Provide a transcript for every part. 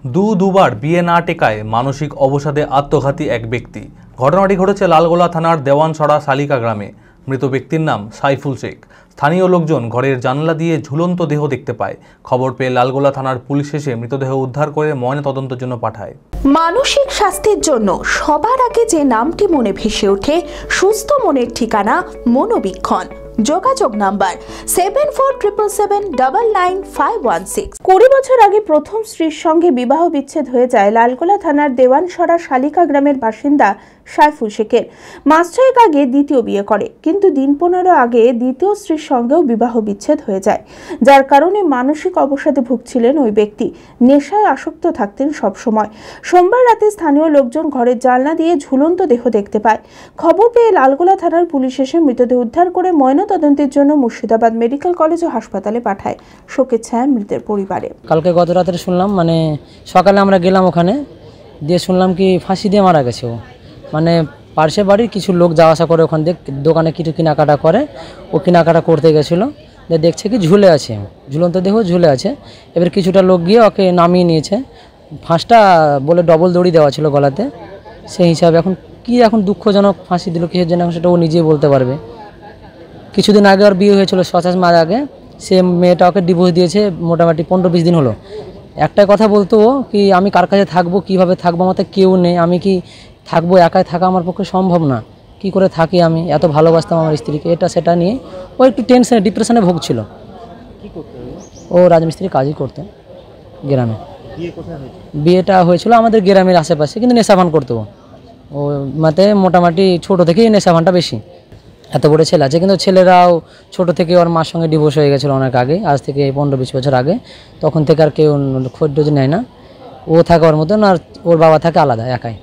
দুবার বিয়ে না টেকায় মানসিক অবসাদে আত্মঘাতী এক ব্যক্তি। ঘটনাটি ঘটেছে লালগোলা থানার দেওয়ানছড়া শালিকা গ্রামে। মৃত ব্যক্তির নাম সাইফুল শেখ। স্থানীয় লোকজন ঘরের জানলা দিয়ে ঝুলন্ত দেহ দেখতে পায়। খবর পেয়ে লালগোলা থানার পুলিশ এসে মৃতদেহ উদ্ধার করে ময়নাতদন্তের জন্য পাঠায়। মানসিক স্বাস্থ্যের জন্য সবার আগে যে নামটি মনে ভেসে ওঠে, সুস্থ মনের ঠিকানা মনোবীক্ষণ। যোগাযোগ নাম্বার 7477799516। 20 বছর আগে প্রথম স্ত্রীর সঙ্গে বিবাহ বিচ্ছেদ হয়ে যায় লালগোলা থানার দেওয়ানছড়া শালিকা গ্রামের বাসিন্দা সাইফুল শেখের। মাস 6 আগে দ্বিতীয় বিয়ে করে, কিন্তু দিন 15 আগে দ্বিতীয় স্ত্রীর সঙ্গেও বিবাহ বিচ্ছেদ হয়ে যায়, যার কারণে মানসিক অবসাদে ভুগছিলেন ওই ব্যক্তি। নেশায় আসক্ত থাকতেন সবসময়। সোমবার রাতে স্থানীয় লোকজন ঘরের জানলা দিয়ে ঝুলন্ত দেহ দেখতে পায়। খবর পেয়ে লালগোলা থানার পুলিশ এসে মৃতদেহ উদ্ধার করে ময়নাতদন্তের জন্য মুর্শিদাবাদ মেডিকেল কলেজ ও হাসপাতালে পাঠায়। শোকের ছায়া মৃতের পরিবারে। কালকে গত রাতে শুনলাম, সকালে আমরা গেলাম ওখানে, দিয়ে শুনলাম কি ফাঁসি দিয়ে মারা গেছে ও। পার্শ্বে বাড়ির কিছু লোক যাওয়া আসা করে, ওখান দিয়ে দোকানে কিছু কেনাকাটা করে, ও কেনাকাটা করতে গেছিলো, দেখছে কি ঝুলে আছে, ঝুলন্ত দেহ ঝুলে আছে। এবার কিছুটা লোক গিয়ে ওকে নামিয়ে নিয়েছে। ফাঁসটা বলে ডবল দড়ি দেওয়া ছিল গলাতে, সেই হিসাবে এখন দুঃখজনক ফাঁসি দিল কিসের জন্য সেটা ও নিজেই বলতে পারবে। কিছুদিন আগে ওর বিয়ে হয়েছিল 6 মাস আগে, সে মেয়েটা ওকে ডিভোর্স দিয়েছে, মোটামুটি 15-20 দিন হলো। একটাই কথা বলতো ও কি, আমি কার কাছে থাকবো, কীভাবে থাকবো, আমার তো কেউ নেই, আমি কি থাকবো, একাই থাকা আমার পক্ষে সম্ভব না, কি করে থাকি, আমি এত ভালোবাসতাম আমার স্ত্রীকে, এটা সেটা নিয়ে ও একটু টেনশনে ডিপ্রেশনে ভুগছিল। ও রাজমিস্ত্রি কাজই করতো গ্রামে। বিয়েটা হয়েছিল আমাদের গ্রামের আশেপাশে, কিন্তু নেশাভান করতো ও। মোটামুটি ছোটো থেকেই নেশাভানটা বেশি। এত বড় ছেলে আছে, কিন্তু ছেলেরাও ছোট থেকে ওর মার সঙ্গে ডিভোর্স হয়ে গেছিলো অনেক আগে, আজ থেকে 15-20 বছর আগে। তখন থেকে আর কেউ খোঁজ টোজ নেয় না। ও থাকে ওর মতন, আর ওর বাবা থাকে আলাদা, একাই,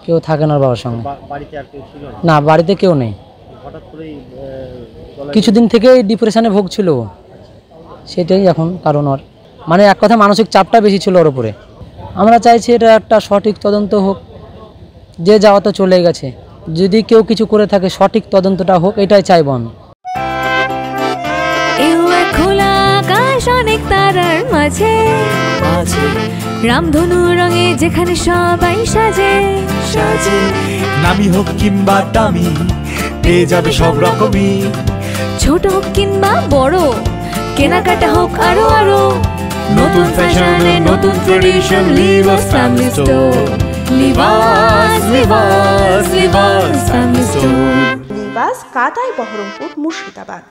কেউ থাকে না ওর বাবার সঙ্গে। না, বাড়িতে কেউ নেই। কিছুদিন থেকে ডিপ্রেশনে ভুগছিল ও, সেটাই এখন কারণ ওর। এক কথা মানসিক চাপটা বেশি ছিল ওর উপরে। আমরা চাইছি এটা একটা সঠিক তদন্ত হোক, যে যাওয়া তো চলে গেছে, যদি কেউ কিছু করে থাকে সঠিক তদন্তটা হোক, এটাই চাইবো আমি। খোলা আকাশ অনেক তারার মাঝে, রামধনু রঙে যেখানে সবাই সাজে সাজে, নামি হোক কিংবা দামি পেয়ে যাবে সব রকমই, ছোট হোক কিংবা বড়, কেনাকাটা হোক আরো আরো, নতুন ফ্যাশনে নতুন tradition, Libas family store, Libas Libas Libas family store. Libas কাটাই বহরমপুর মুর্শিদাবাদ।